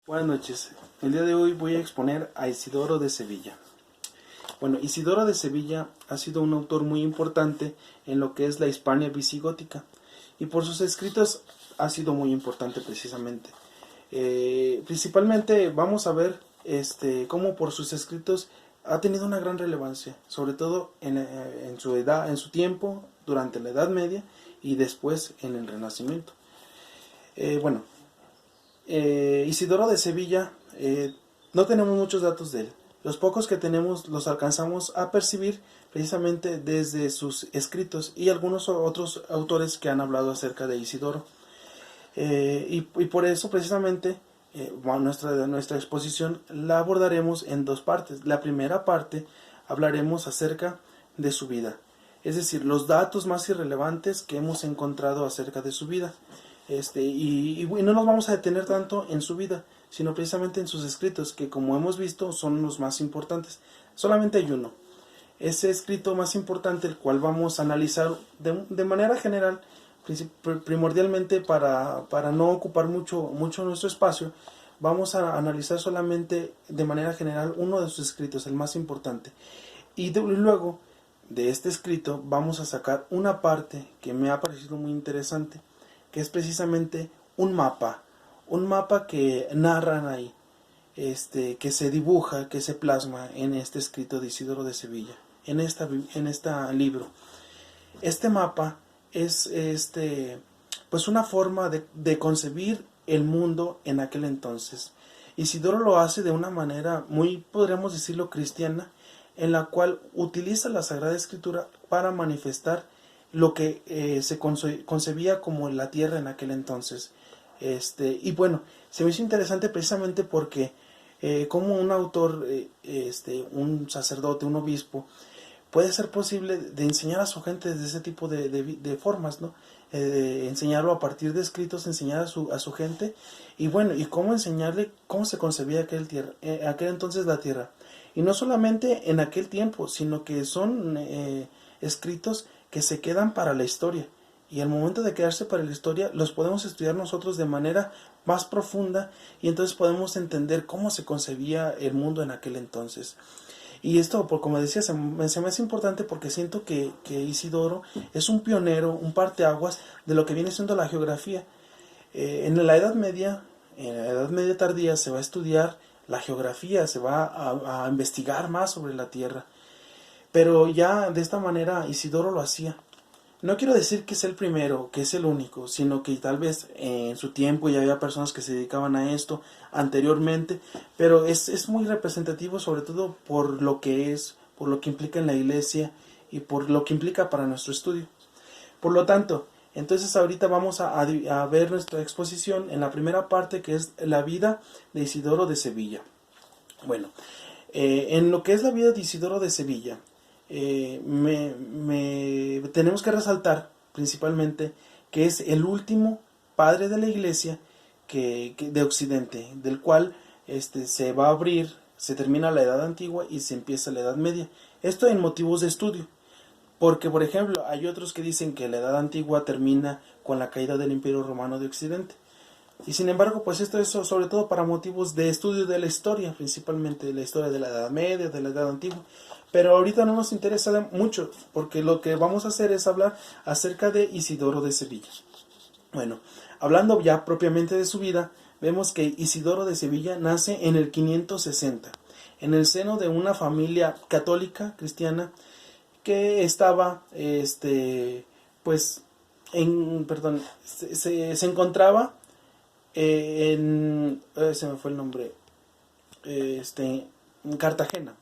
Buenas noches. El día de hoy voy a exponer a Isidoro de Sevilla. Bueno, Isidoro de Sevilla ha sido un autor muy importante en lo que es la Hispania visigótica y por sus escritos ha sido muy importante precisamente. Principalmente vamos a ver cómo por sus escritos ha tenido una gran relevancia, sobre todo en su edad, en su tiempo, durante la Edad Media y después en el Renacimiento. Bueno, Isidoro de Sevilla, no tenemos muchos datos de él. Los pocos que tenemos los alcanzamos a percibir precisamente desde sus escritos y algunos otros autores que han hablado acerca de Isidoro. Y por eso precisamente nuestra exposición la abordaremos en dos partes. La primera parte hablaremos acerca de su vida, es decir, los datos más irrelevantes que hemos encontrado acerca de su vida. Y no nos vamos a detener tanto en su vida, sino precisamente en sus escritos, que como hemos visto son los más importantes. Solamente hay uno. Ese escrito más importante, el cual vamos a analizar de manera general, primordialmente para no ocupar mucho nuestro espacio, vamos a analizar solamente de manera general uno de sus escritos, el más importante. Y luego de este escrito vamos a sacar una parte que me ha parecido muy interesante, que es precisamente un mapa que narran ahí, que se dibuja, que se plasma en este escrito de Isidoro de Sevilla, en este libro. Este mapa es pues una forma de concebir el mundo en aquel entonces. Isidoro lo hace de una manera muy, podríamos decirlo, cristiana, en la cual utiliza la Sagrada Escritura para manifestar lo que se concebía como la tierra en aquel entonces. Y bueno, se me hizo interesante precisamente porque como un autor, un sacerdote, un obispo, puede ser posible de enseñar a su gente de ese tipo de formas, ¿no? Enseñarlo a partir de escritos, enseñar a su gente, y bueno, y cómo enseñarle cómo se concebía aquel entonces la tierra. Y no solamente en aquel tiempo, sino que son escritos que se quedan para la historia. Y al momento de quedarse para la historia, los podemos estudiar nosotros de manera más profunda y entonces podemos entender cómo se concebía el mundo en aquel entonces. Y esto, como decía, se me hace importante porque siento que Isidoro es un pionero, un parteaguas de lo que viene siendo la geografía. En la Edad Media tardía, se va a estudiar la geografía, se va a investigar más sobre la Tierra. Pero ya de esta manera Isidoro lo hacía. No quiero decir que es el primero, que es el único, sino que tal vez en su tiempo ya había personas que se dedicaban a esto anteriormente, pero es muy representativo, sobre todo por lo que es, por lo que implica en la iglesia y por lo que implica para nuestro estudio. Por lo tanto, entonces ahorita vamos a ver nuestra exposición en la primera parte, que es la vida de Isidoro de Sevilla. Bueno, en lo que es la vida de Isidoro de Sevilla, tenemos que resaltar principalmente que es el último padre de la iglesia de Occidente, del cual se va a abrir, se termina la Edad Antigua y se empieza la Edad Media. Esto en motivos de estudio, porque por ejemplo hay otros que dicen que la Edad Antigua termina con la caída del Imperio Romano de Occidente. Y sin embargo, pues esto es sobre todo para motivos de estudio de la historia, principalmente de la historia de la Edad Media, de la Edad Antigua. Pero ahorita no nos interesa mucho, porque lo que vamos a hacer es hablar acerca de Isidoro de Sevilla. Bueno, hablando ya propiamente de su vida, vemos que Isidoro de Sevilla nace en el 560, en el seno de una familia católica, cristiana, que estaba, se encontraba se me fue el nombre, en Cartagena,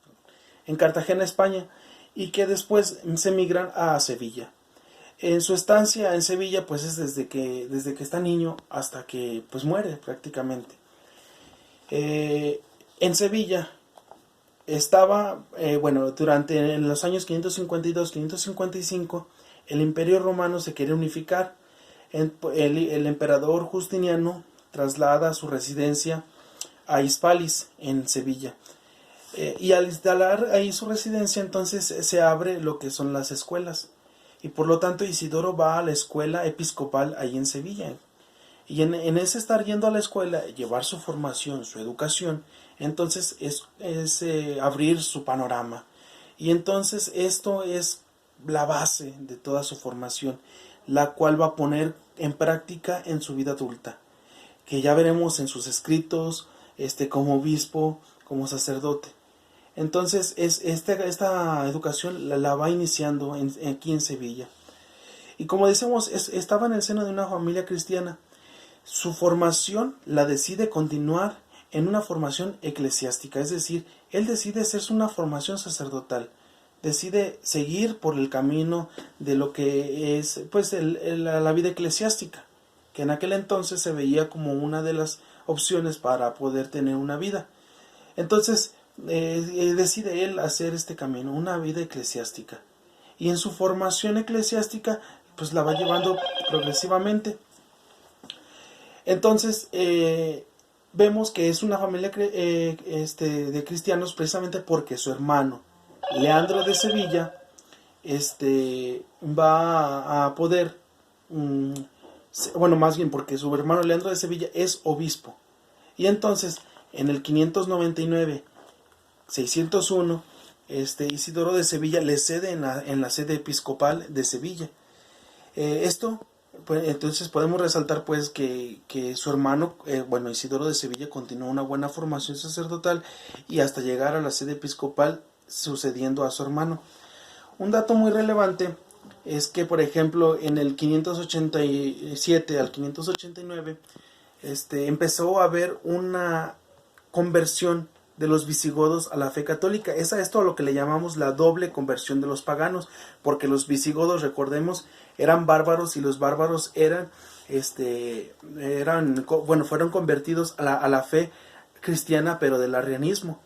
España, y que después se migran a Sevilla. En su estancia en Sevilla, pues es desde que está niño hasta que pues muere prácticamente. En Sevilla estaba, durante los años 552-555, el Imperio Romano se quiere unificar. El emperador Justiniano traslada su residencia a Hispalis, en Sevilla. Y al instalar ahí su residencia, entonces se abre lo que son las escuelas. Y por lo tanto Isidoro va a la escuela episcopal ahí en Sevilla. Y en ese estar yendo a la escuela, llevar su formación, su educación, entonces es abrir su panorama. Y entonces esto es la base de toda su formación, la cual va a poner en práctica en su vida adulta, que ya veremos en sus escritos, como obispo, como sacerdote. Entonces esta educación la va iniciando aquí en Sevilla. Y como decimos, estaba en el seno de una familia cristiana. Su formación la decide continuar en una formación eclesiástica, es decir, él decide hacerse una formación sacerdotal, decide seguir por el camino de lo que es pues la vida eclesiástica, que en aquel entonces se veía como una de las opciones para poder tener una vida. Entonces decide él hacer este camino, una vida eclesiástica, y en su formación eclesiástica pues la va llevando progresivamente. Entonces vemos que es una familia de cristianos precisamente porque su hermano Leandro de Sevilla va a poder, bueno, más bien porque su hermano Leandro de Sevilla es obispo. Y entonces en el 599, 601, Isidoro de Sevilla le cede en la sede episcopal de Sevilla. Esto, pues, entonces podemos resaltar pues que su hermano, Isidoro de Sevilla continuó una buena formación sacerdotal y hasta llegar a la sede episcopal sucediendo a su hermano. Un dato muy relevante es que, por ejemplo, en el 587 al 589, empezó a haber una conversión de los visigodos a la fe católica. Es a esto a lo que le llamamos la doble conversión de los paganos, porque los visigodos, recordemos, eran bárbaros y los bárbaros fueron convertidos a la fe cristiana, pero del arrianismo,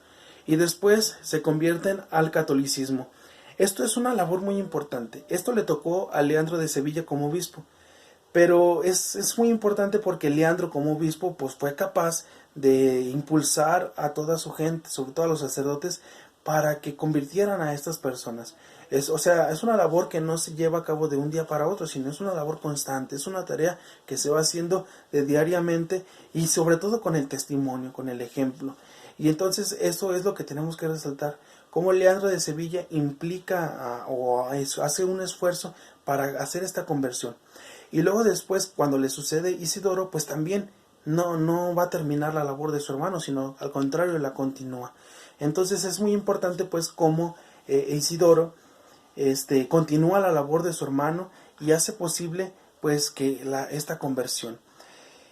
y después se convierten al catolicismo. Esto es una labor muy importante. Esto le tocó a Leandro de Sevilla como obispo, pero es muy importante porque Leandro como obispo pues fue capaz de impulsar a toda su gente, sobre todo a los sacerdotes, para que convirtieran a estas personas. Es una labor que no se lleva a cabo de un día para otro, sino es una labor constante, es una tarea que se va haciendo diariamente y sobre todo con el testimonio, con el ejemplo. Y entonces eso es lo que tenemos que resaltar, cómo Leandro de Sevilla implica hace un esfuerzo para hacer esta conversión. Y luego después, cuando le sucede Isidoro, pues también no va a terminar la labor de su hermano, sino al contrario, la continúa. Entonces es muy importante pues cómo Isidoro continúa la labor de su hermano y hace posible pues que esta conversión.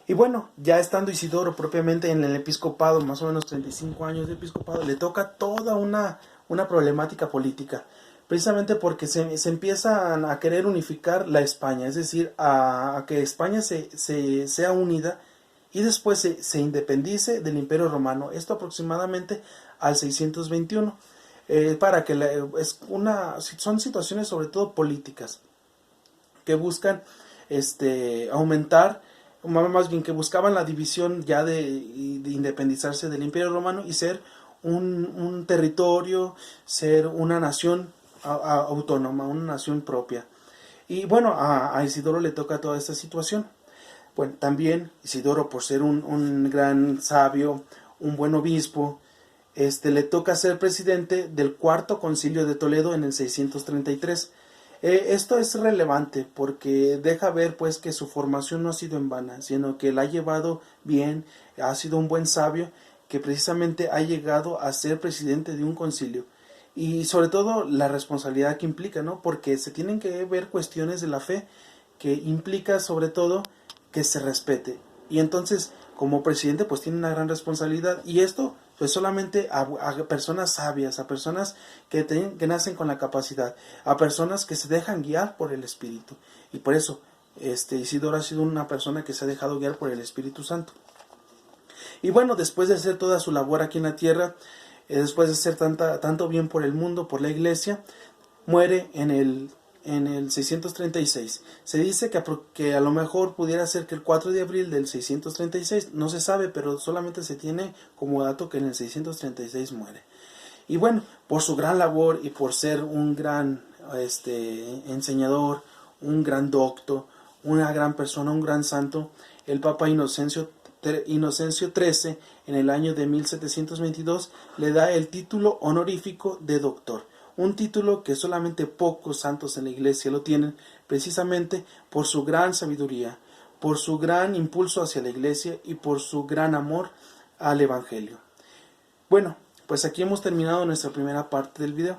Y bueno, ya estando Isidoro propiamente en el episcopado, más o menos 35 años de episcopado, le toca toda una problemática política, precisamente porque se empiezan a querer unificar la España, es decir, a que España sea unida y después se independice del Imperio Romano, esto aproximadamente al 621, para que son situaciones sobre todo políticas que buscan aumentar, más bien que buscaban la división ya de independizarse del Imperio Romano y ser un territorio, ser una nación autónoma, una nación propia. Y bueno, a Isidoro le toca toda esta situación. Bueno, también Isidoro, por ser un gran sabio, un buen obispo, le toca ser presidente del Cuarto Concilio de Toledo en el 633. Esto es relevante porque deja ver pues que su formación no ha sido en vana, sino que la ha llevado bien, ha sido un buen sabio que precisamente ha llegado a ser presidente de un concilio. Y sobre todo la responsabilidad que implica, ¿no? Porque se tienen que ver cuestiones de la fe que implica sobre todo que se respete. Y entonces, como presidente, pues tiene una gran responsabilidad. Y esto, pues solamente a personas sabias, a personas que nacen con la capacidad, a personas que se dejan guiar por el Espíritu. Y por eso, Isidoro ha sido una persona que se ha dejado guiar por el Espíritu Santo. Y bueno, después de hacer toda su labor aquí en la tierra, después de hacer tanto bien por el mundo, por la iglesia, muere en el 636. Se dice que a lo mejor pudiera ser que el 4 de abril del 636, no se sabe, pero solamente se tiene como dato que en el 636 muere. Y bueno, por su gran labor y por ser un gran enseñador, un gran docto, una gran persona, un gran santo, el Papa Inocencio XIII, en el año de 1722, le da el título honorífico de doctor, un título que solamente pocos santos en la Iglesia lo tienen, precisamente por su gran sabiduría, por su gran impulso hacia la Iglesia y por su gran amor al Evangelio. Bueno, pues aquí hemos terminado nuestra primera parte del video.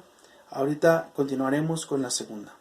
Ahorita continuaremos con la segunda.